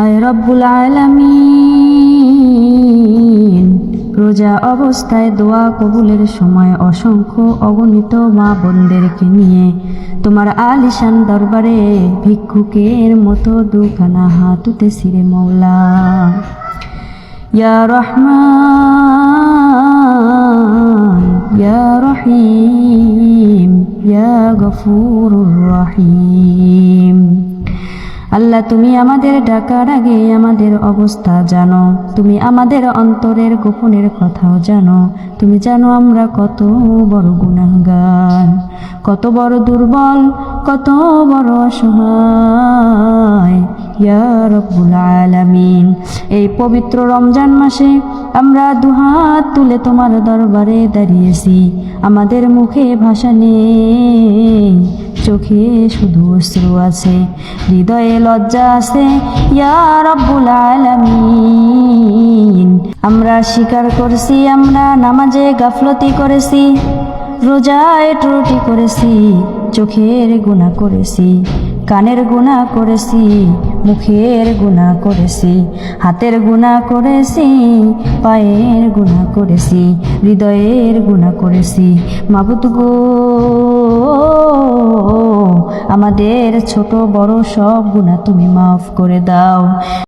আয় রব্বুল আলামিন, রোজা অবস্থায় দোয়া কবুলের সময় অসংখ্য অগণিত মা বোনদেরকে নিয়ে তোমার আলিশান দরবারে ভিক্ষুকের মতো দুখানা হাত উঠেছি রে মওলা। ইয়া রহমান ইয়া রহিম ইয়া গফুরুর রহিম। আল্লাহ, তুমি আমাদের ডাকার আগে আমাদের অবস্থা জানো, তুমি আমাদের অন্তরের গোপনের কথাও জানো। তুমি জানো আমরা কত বড় গুনাহগার, কত বড় দুর্বল, কত বড় অসহায়। ইয়া রব্বুল আলামিন, এই পবিত্র রমজান মাসে আমরা দুহাত তুলে তোমার দরবারে দাঁড়িয়েছি। আমাদের মুখে ভাষা নেই, চোখে শুধু অশ্রু আছে, হৃদয়ে লজ্জা আছে। ইয়া রব্বুল আলামিন, আমরা স্বীকার করছি আমরা নামাজে গাফলতি করেছি, রোজায় ত্রুটি করেছি, চোখের গুনাহ করেছি, কানের গুনাহ করেছি, মুখের গুনাহ করেছি, হাতের গুনাহ করেছি, পায়ের গুনাহ করেছি, হৃদয়ের গুনাহ করেছি। মাবুদ গো, আমাদের ছোট বড় সব গুনাহ তুমি মাফ করে দাও।